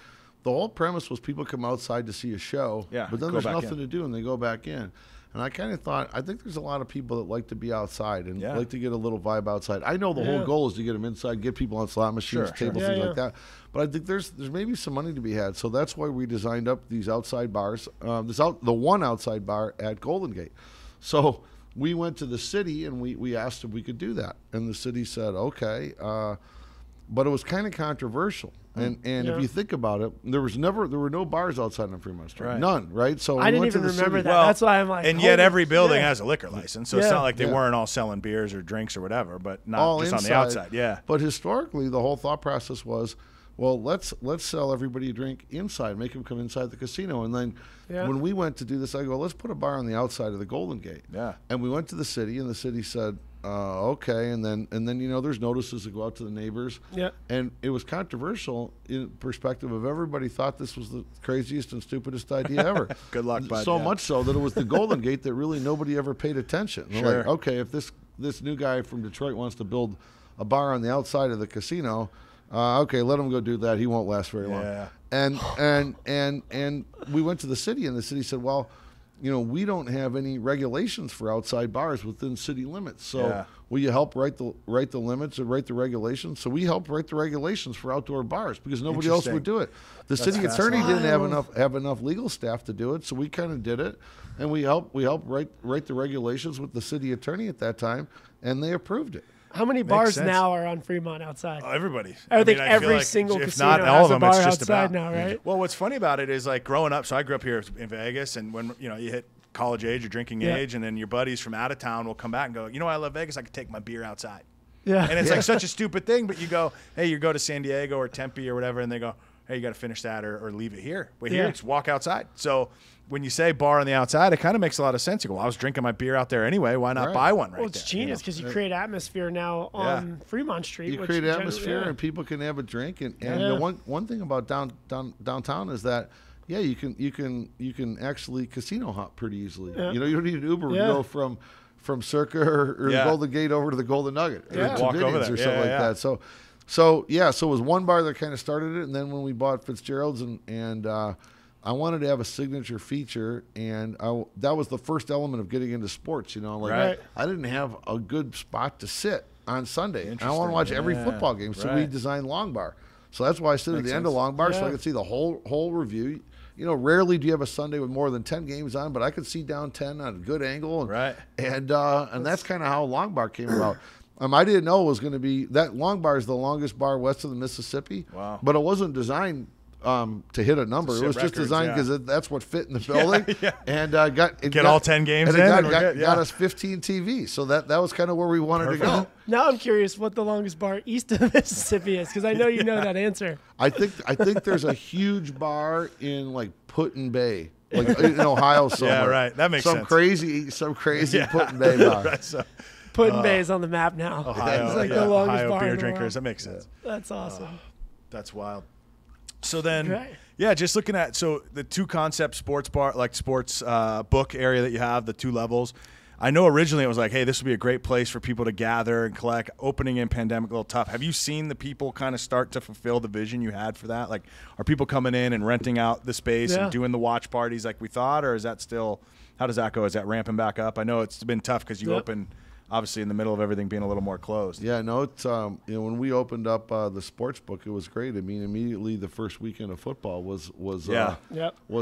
the whole premise was people come outside to see a show, but then there's nothing to do, and they go back in. And I kind of thought, I think there's a lot of people that like to be outside and like to get a little vibe outside. I know the whole goal is to get them inside, get people on slot machines, tables, things like that. But I think there's maybe some money to be had. So that's why we designed up these outside bars, the one outside bar at Golden Gate. So we went to the city, and we asked if we could do that. And the city said, okay. But it was kind of controversial. And if you think about it, there were no bars outside on Fremont Street. None, right? So I didn't even remember that. That's why I'm like. And yet every building has a liquor license, so it's not like they weren't all selling beers or drinks or whatever, but not all just inside, on the outside. Yeah. But historically, the whole thought process was, well, let's sell everybody a drink inside, make them come inside the casino. And then when we went to do this, I go, let's put a bar on the outside of the Golden Gate. Yeah. And we went to the city, and the city said, okay, and then there's notices that go out to the neighbors. Yeah. And it was controversial in perspective of everybody thought this was the craziest and stupidest idea ever. Good luck, bud. So much so that it was the Golden Gate that really nobody ever paid attention. They're Sure. like, okay, if this new guy from Detroit wants to build a bar on the outside of the casino, okay, let him go do that. He won't last very long. Yeah. And we went to the city, and the city said, well, we don't have any regulations for outside bars within city limits. So will you help write the limits and write the regulations? So we helped write the regulations for outdoor bars because nobody else would do it. The city attorney didn't have enough legal staff to do it, so we kind of did it, and we helped write the regulations with the city attorney at that time, and they approved it. How many bars now are on Fremont outside? Everybody. I think feel every like single if casino not all has of a them, bar it's just outside about. now, right? Well, what's funny about it is like growing up. So I grew up here in Vegas, and when you hit college age or drinking age, and then your buddies from out of town will come back and go, I love Vegas. I could take my beer outside. Yeah. And it's like such a stupid thing, but you go, hey, you go to San Diego or Tempe or whatever, and they go, hey, you got to finish that or leave it here. But here, just walk outside. So when you say bar on the outside, it kind of makes a lot of sense. You go, well, I was drinking my beer out there anyway. Why not buy one right there? Well, it's genius because you create atmosphere now on Fremont Street. You create atmosphere and people can have a drink. And the one thing about downtown is that, you can actually casino hop pretty easily. Yeah. You don't need an Uber to go from Circa or the Golden Gate over to the Golden Nugget or walk over there. or something like that. So it was one bar that kind of started it, and then when we bought Fitzgerald's and I wanted to have a signature feature, and that was the first element of getting into sports. I didn't have a good spot to sit on Sunday. And I want to watch every football game, so we designed Long Bar. So that's why I sit at the end of Long Bar, so I could see the whole review. Rarely do you have a Sunday with more than 10 games on, but I could see down 10 on a good angle, and that's kind of how Long Bar came about. I didn't know it was going to be that. Long Bar is the longest bar west of the Mississippi. Wow! But it wasn't designed to hit a number. It was just designed because that's what fit in the building. And got all 10 games in. Got us 15 TVs. So that was kind of where we wanted to go. Now I'm curious what the longest bar east of the Mississippi is, because I know you know that answer. I think there's a huge bar in like Put-in Bay, like in Ohio somewhere. Yeah, right. That makes sense. Some crazy Put-in Bay bar. Right, so. Put-in Bay is on the map now. Ohio, it's like the longest Ohio bar beer in the drinkers. world. That makes sense. That's awesome. That's wild. So then, just looking at the two concept sports bar, like sports book area that you have, the two levels. I know originally it was like, hey, this would be a great place for people to gather and collect. Opening in pandemic, a little tough. Have you seen the people kind of start to fulfill the vision you had for that? Like, are people coming in and renting out the space and doing the watch parties like we thought, or is that still? How does that go? Is that ramping back up? I know it's been tough because you open. Obviously, in the middle of everything being a little more closed. Yeah, no, it's when we opened up the sports book, it was great. I mean, immediately the first weekend of football was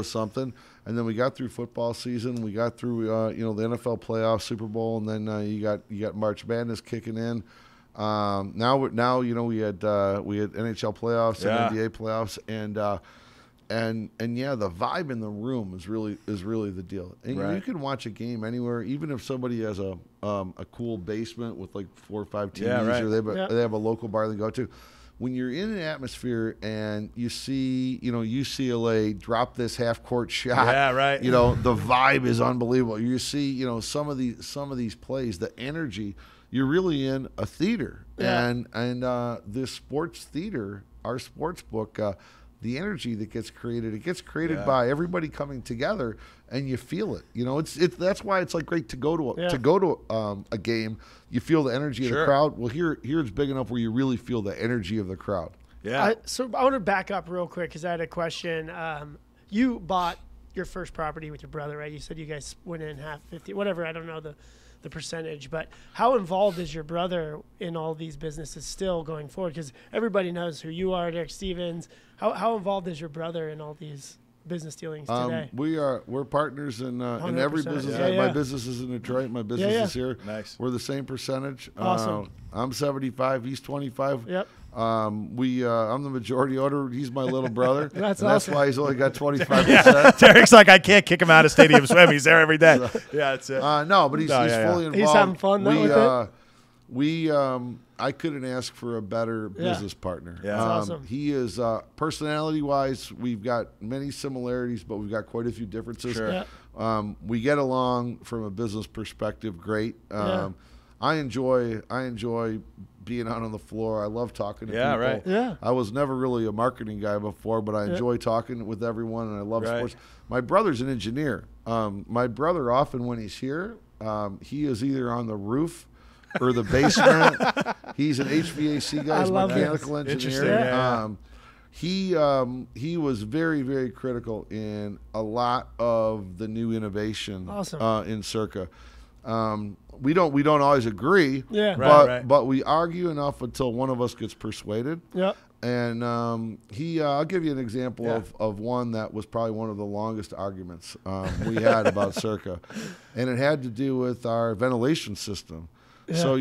something, and then we got through football season. We got through the NFL playoffs, Super Bowl, and then you got March Madness kicking in. Now we had NHL playoffs and NBA playoffs, and the vibe in the room is really the deal. And you can watch a game anywhere, even if somebody has a cool basement with like 4 or 5 TVs, or they have a local bar they go to. When you're in an atmosphere and you see UCLA drop this half court shot, the vibe is unbelievable. You see some of these plays, the energy. You're really in a theater, and this sports theater, our sports book. The energy that gets created by everybody coming together, and you feel it. That's why it's like great to go to a game. You feel the energy of the crowd. Well, here it's big enough where you really feel the energy of the crowd. Yeah. So I want to back up real quick because I had a question. You bought your first property with your brother, right? You said you guys went in half 50, whatever. I don't know the percentage, but how involved is your brother in all these businesses still going forward? Because everybody knows who you are, Derek Stevens. How involved is your brother in all these business dealings today? We're partners in every business. My business is in Detroit. My business is here. Nice. We're the same percentage. Awesome. I'm 75. He's 25. Yep. I'm the majority owner. He's my little brother. That's awesome. That's why he's only got 25%. Derek's like, I can't kick him out of Stadium Swim. He's there every day. That's it. No, but he's fully involved. He's having fun though with it. I couldn't ask for a better business partner. Yeah. That's awesome. He is personality-wise, we've got many similarities, but we've got quite a few differences. Sure. Yeah. We get along from a business perspective great. I enjoy being out on the floor. I love talking to people. Right. Yeah. I was never really a marketing guy before, but I enjoy talking with everyone, and I love sports. My brother's an engineer. My brother, often when he's here, he is either on the roof or the basement. He's an HVAC guy. He's a mechanical engineer. He was very, very critical in a lot of the new innovation in Circa. We don't always agree, but we argue enough until one of us gets persuaded. Yep. And I'll give you an example of one that was probably one of the longest arguments we had about Circa, and it had to do with our ventilation system. Yeah. So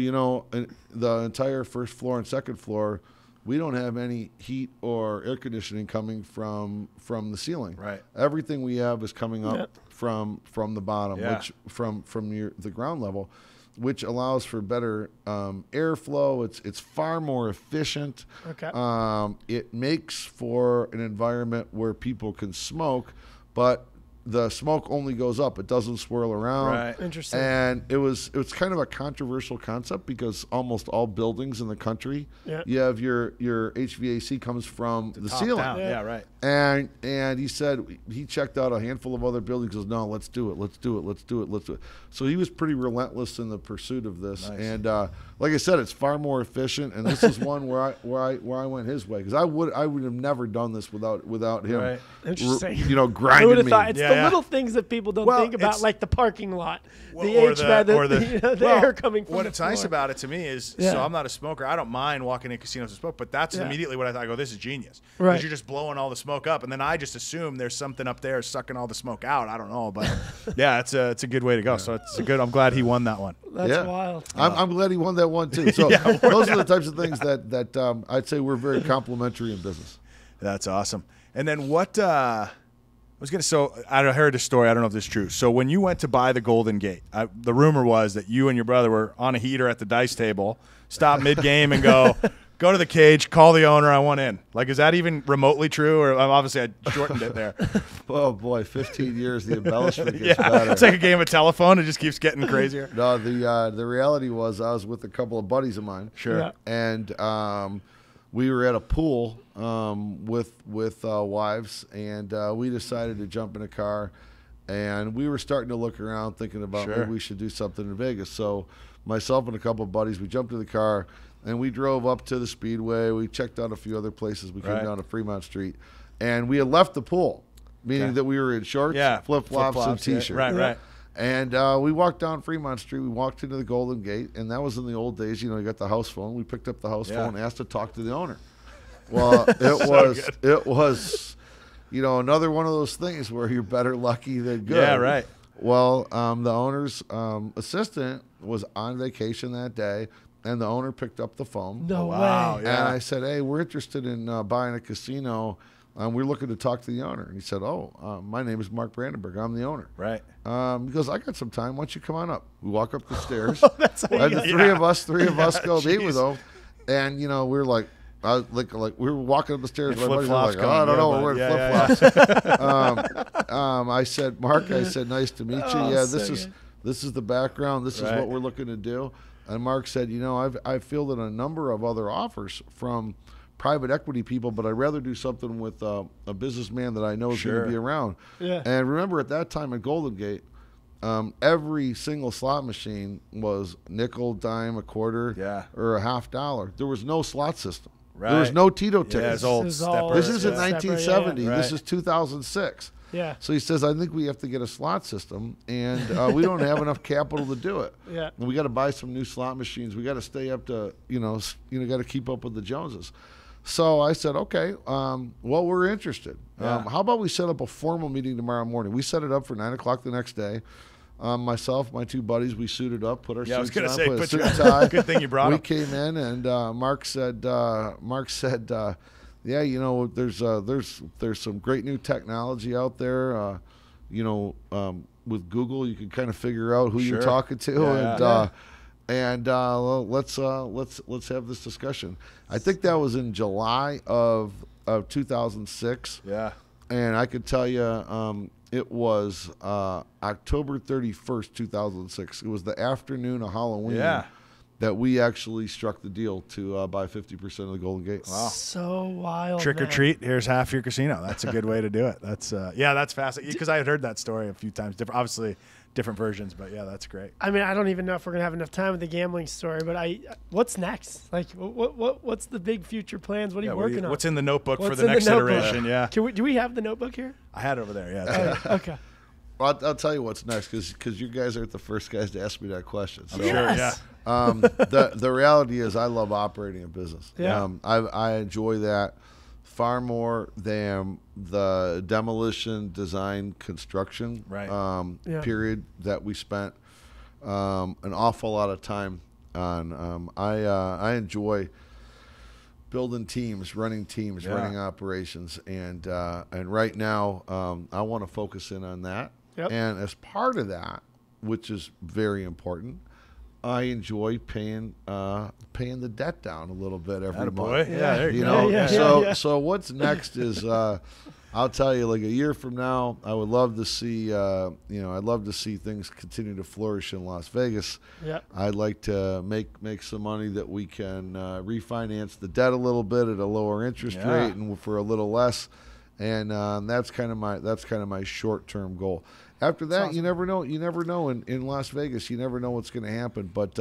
the entire first floor and second floor, we don't have any heat or air conditioning coming from the ceiling. Right. Everything we have is coming up from the bottom, which from the ground level, which allows for better airflow. It's far more efficient. Okay. It makes for an environment where people can smoke, but the smoke only goes up. It doesn't swirl around. Right. Interesting. And it was kind of a controversial concept because almost all buildings in the country, you have your HVAC comes from the ceiling. Down. Yeah, right. And he said he checked out a handful of other buildings. He goes, no, let's do it. So he was pretty relentless in the pursuit of this. Nice. And like I said, it's far more efficient. And this is one where I went his way because I would have never done this without him. Right. Interesting. Grinding me. It's the little things that people don't think about, like the parking lot, the air coming from What's nice about it to me is, so I'm not a smoker. I don't mind walking in casinos and smoke, but that's immediately what I thought. I go, this is genius. Right. Because you're just blowing all the smoke up, and then I just assume there's something up there sucking all the smoke out. I don't know, but it's a good way to go. So I'm glad he won that one. That's wild. I'm glad he won that one too. So those are the types of things that I'd say we're very complimentary in business. That's awesome. And then what? I heard a story. I don't know if this is true. So when you went to buy the Golden Gate, the rumor was that you and your brother were on a heater at the dice table, stop mid-game and go to the cage, call the owner, I want in. Like, is that even remotely true? Or obviously I shortened it there. Oh, boy, 15 years, the embellishment gets better. It's like a game of telephone. It just keeps getting crazier. No, the reality was I was with a couple of buddies of mine. Sure. Yeah. And we were at a pool with wives, and we decided to jump in a car, and we were starting to look around thinking about maybe we should do something in Vegas. So myself and a couple of buddies, we jumped in the car, and we drove up to the Speedway. We checked out a few other places. We came down to Fremont Street, and we had left the pool, meaning that we were in shorts, flip-flops, and T-shirts. Right. And we walked down Fremont Street. We walked into the Golden Gate, and that was in the old days. You got the house phone. We picked up the house phone and asked to talk to the owner. Well, it was, another one of those things where you're better lucky than good. Yeah, right. Well, the owner's assistant was on vacation that day, and the owner picked up the phone. No way. Yeah. And I said, hey, we're interested in buying a casino. We're looking to talk to the owner. And he said, my name is Mark Brandenburg. I'm the owner. Right. He goes, I got some time. Why don't you come on up? We walk up the stairs. That's and the three of us go meet with him. And, we're like, we were walking up the stairs. My buddies were like, I don't know. We're wearing flip-flops. I said, Mark, nice to meet you. This is the background. This is what we're looking to do. And Mark said, I've fielded a number of other offers from private equity people, but I'd rather do something with a businessman that I know is going to be around. Yeah. And remember, at that time at Golden Gate, every single slot machine was nickel, dime, a quarter, or a $50. There was no slot system. Right. There was no Tito tickets. This isn't 1970. This is 2006. Yeah. So he says, I think we have to get a slot system, and we don't have enough capital to do it. Yeah. And we got to buy some new slot machines. We got to stay up to, got to keep up with the Joneses. So I said, okay, well, we're interested. How about we set up a formal meeting tomorrow morning? We set it up for 9 o'clock the next day. Myself, my two buddies, we suited up, put our suits on, put a suit and tie. Good thing you brought We came in, and Mark said, there's some great new technology out there. With Google, you can kind of figure out who you're talking to, let's have this discussion. I think that was in July of 2006. Yeah, and I could tell you, it was October 31st, 2006. It was the afternoon of Halloween. Yeah. that we actually struck the deal to buy 50% of the Golden Gate. Wow. So wild. Trick or treat, here's half your casino. That's a good way to do it. That's that's fascinating because I had heard that story a few times. Obviously, different versions, but yeah, that's great. I mean, I don't even know if we're gonna have enough time with the gambling story, but what's next? Like, what's the big future plans? What are you working on? What's in the notebook for the next iteration? Yeah. Do we have the notebook here? I had it over there. Yeah. Okay. Well, I'll tell you what's next because you guys aren't the first guys to ask me that question. So, I'm sure. Yeah. The reality is I love operating a business. Yeah. I enjoy that far more than the demolition, design, construction period that we spent an awful lot of time on. I enjoy building teams, running operations, and right now I want to focus in on that. Yep. And as part of that, which is very important, I enjoy paying the debt down a little bit every month. Yeah. So what's next is I'll tell you, like a year from now, I would love to see I'd love to see things continue to flourish in Las Vegas. Yeah. I'd like to make some money that we can refinance the debt a little bit at a lower interest rate and for a little less, and that's kind of my short-term goal. After that, awesome. You never know. You never know in Las Vegas. You never know what's going to happen. But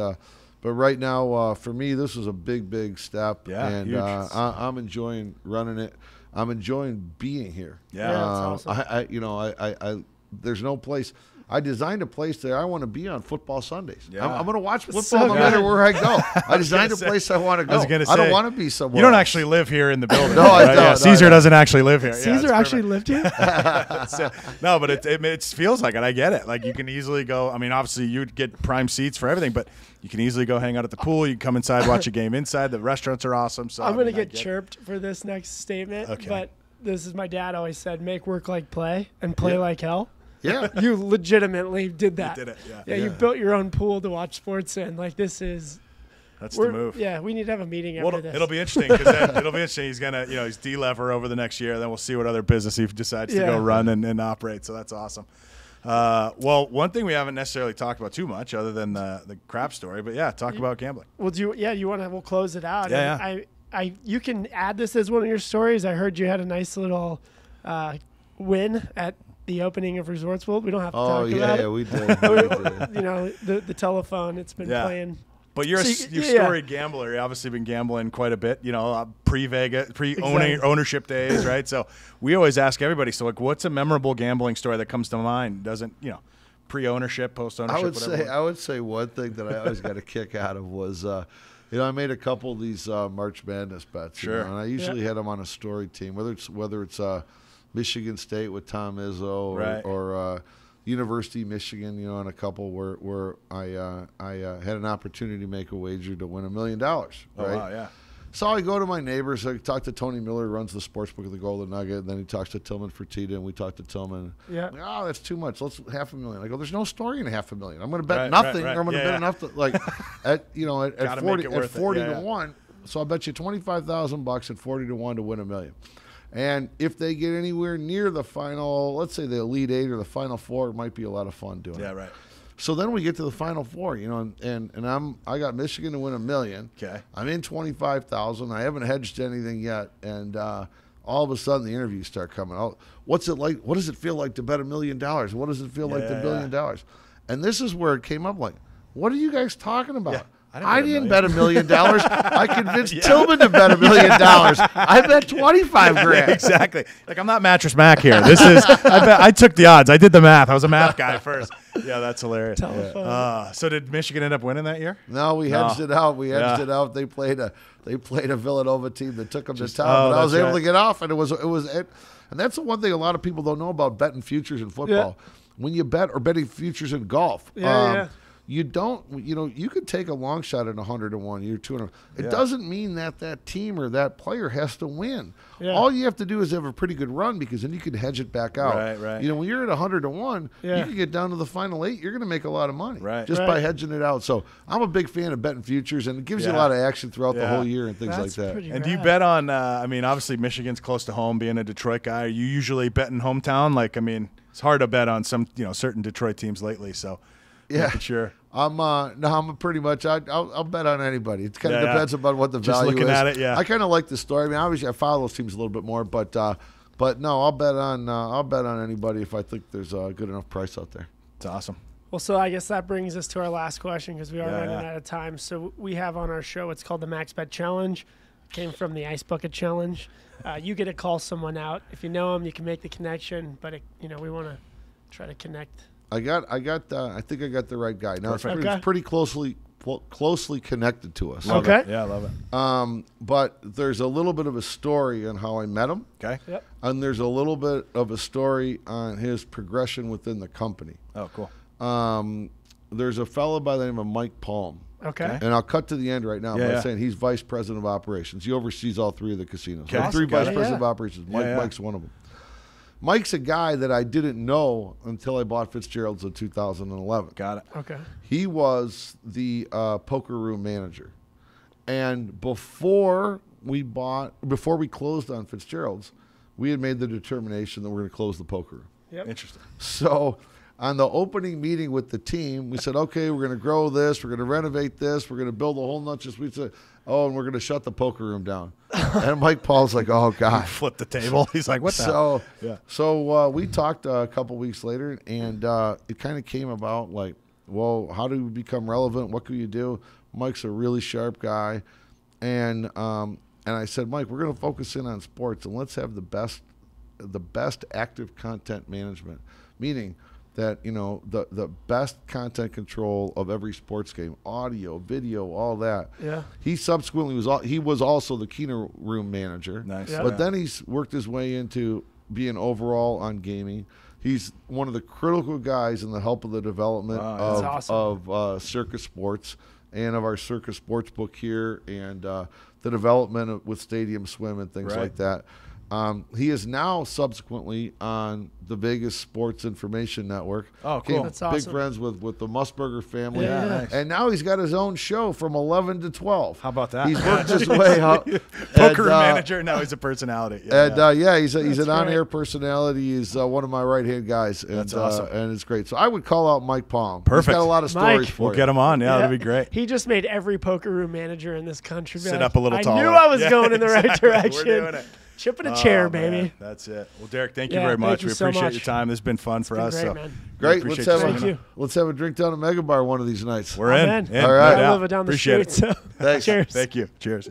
right now, for me, this is a big step. Yeah, and I'm enjoying running it. I'm enjoying being here. Yeah, that's awesome. I there's no place. I designed a place there I want to be on football Sundays. Yeah. I'm going to watch football no matter where I go. I designed a place I want to go. I don't want to be somewhere. You don't actually live here in the building. No, I don't. Yeah, Caesar doesn't actually live here. Caesar actually lived here? No, but it feels like it. I get it. Like you can easily go. I mean, obviously you'd get prime seats for everything, but you can easily go hang out at the pool. You can come inside, watch a game inside. The restaurants are awesome. So I'm going to get chirped for this next statement, okay. But this is my dad always said, make work like play and play like hell. Yeah. You legitimately did that. You did it, yeah. You built your own pool to watch sports in. Like, this is... That's the move. Yeah, we need to have a meeting after this. It'll be interesting because he's going to, he's de-lever over the next year. Then we'll see what other business he decides to go run and operate. So that's awesome. Well, one thing we haven't necessarily talked about too much other than the crap story, but talk about gambling. Well, we'll close it out. Yeah. You can add this as one of your stories. I heard you had a nice little win at the opening of Resorts World. We don't have to talk about it. Oh, yeah, we did. The telephone, it's been playing. But you're a storied gambler. You've obviously been gambling quite a bit, pre-Vegas, ownership days, right? So we always ask everybody, so like, what's a memorable gambling story that comes to mind? Doesn't, pre-ownership, post-ownership, I would say one thing that I always got a kick out of was, I made a couple of these March Madness bets. Sure. And I usually had them on a story team, whether it's Michigan State with Tom Izzo or University of Michigan, and a couple where I had an opportunity to make a wager to win $1 million. Right? Oh, wow, yeah. So I go to my neighbors. I talk to Tony Miller, who runs the sportsbook at the Golden Nugget. And then he talks to Tillman Fertitta, and we talk to Tillman. Yeah. Oh, that's too much. Let's $500,000. I go, there's no story in $500,000. I'm going to bet nothing, or I'm going to bet enough to at 40 to 1. So I bet you $25,000 at 40 to 1 to win $1 million. And if they get anywhere near the final, let's say the Elite Eight or the Final Four, it might be a lot of fun doing it. Yeah, right. So then we get to the Final Four, and I got Michigan to win $1 million. Okay. I'm in 25,000. I haven't hedged anything yet, and all of a sudden the interviews start coming out. What's it like? What does it feel like to bet $1 million? What does it feel like to $1 billion? And this is where it came up. Like, what are you guys talking about? Yeah. I didn't bet $1 million. I convinced Tillman to bet $1 million. I bet $25,000. Yeah, exactly. Like, I'm not Mattress Mac here. This is. I took the odds. I did the math. I was a math guy first. Yeah, that's hilarious. So did Michigan end up winning that year? No, we hedged it out. We hedged it out. They played a Villanova team that took them to town, but I was able to get off, and it was. And that's the one thing a lot of people don't know about betting futures in football. Yeah. When you bet or betting futures in golf. You don't, you could take a long shot at 100 to 1. You're 200. It doesn't mean that team or that player has to win. Yeah. All you have to do is have a pretty good run, because then you can hedge it back out. Right. When you're at 100 to 1, you can get down to the final 8. You're going to make a lot of money just by hedging it out. So I'm a big fan of betting futures, and it gives you a lot of action throughout the whole year and things like that. And do you bet on? Obviously Michigan's close to home. Being a Detroit guy, are you usually betting hometown? Like, it's hard to bet on some certain Detroit teams lately. So. Yeah, making sure. I'm pretty much. I'll bet on anybody. It kind of depends upon what the Just value looking is. at it, yeah. I kind of like the story. I mean, obviously, I follow those teams a little bit more, but no, I'll bet on anybody if I think there's a good enough price out there. It's awesome. Well, so I guess that brings us to our last question because we are running yeah. out of time. So we have on our show, it's called the Max Bet Challenge. Came from the Ice Bucket Challenge. You get to call someone out. If you know them, you can make the connection. But we want to try to connect. I think I got the right guy. Now it's pretty closely connected to us. Love it. Yeah, I love it. But there's a little bit of a story on how I met him. Okay. Yep. And there's a little bit of a story on his progression within the company. Oh, cool. There's a fellow by the name of Mike Palm. Okay. And I'll cut to the end right now by Yeah. saying he's vice president of operations. He oversees all three of the casinos. Okay. Awesome. 3 Got vice it. president of operations. Mike's one of them. Mike's a guy that I didn't know until I bought Fitzgerald's in 2011. Got it. Okay. He was the poker room manager. And before we closed on Fitzgerald's, we had made the determination that we're going to close the poker room. Yep. Interesting. So on the opening meeting with the team, we said, okay, we're going to grow this. We're going to renovate this. We're going to build a whole notch. We said, and we're going to shut the poker room down. And Mike Paul's like, oh, God. Flip the table. He's like, what the hell? Yeah. So we talked a couple weeks later, and it kind of came about like, well, how do we become relevant? What can you do? Mike's a really sharp guy. And I said, Mike, we're going to focus in on sports, and let's have the best active content management, meaning that the best content control of every sports game, audio, video, all that. Yeah. He subsequently was also the Keno room manager. Nice. Yeah. But then he's worked his way into being overall on gaming. He's one of the critical guys in the help of the development of Circa Sports and of our Circa Sports book here and the development with Stadium Swim and things like that. He is now subsequently on the Vegas Sports Information Network. Oh, cool. That's awesome. Big friends with the Musburger family. Yeah, nice. And now he's got his own show from 11 to 12. How about that? He's worked his way up. Poker manager, now he's a personality. He's an That's on-air personality. He's one of my right-hand guys. And, That's awesome. And it's great. So I would call out Mike Palm. Perfect. He's got a lot of stories Mike. for We'll you. get him on. Yeah, that'd be great. He just made every poker room manager in this country Sit up a little taller. I knew I was Yeah, going in the right exactly. direction. We're doing it. Chipping a chair, Oh, baby. man. That's it. Well, Derek, thank you Yeah, very much. thank you We so appreciate much. your time. This has been fun for us. Great, so man. Great. we Let's appreciate have, you Thank coming you. let's have a drink down at Mega Bar one of these nights. on. We're in. Amen. In, All no right. doubt. Live it down the Appreciate street. it. So. Thanks. Cheers. Thank you. Cheers.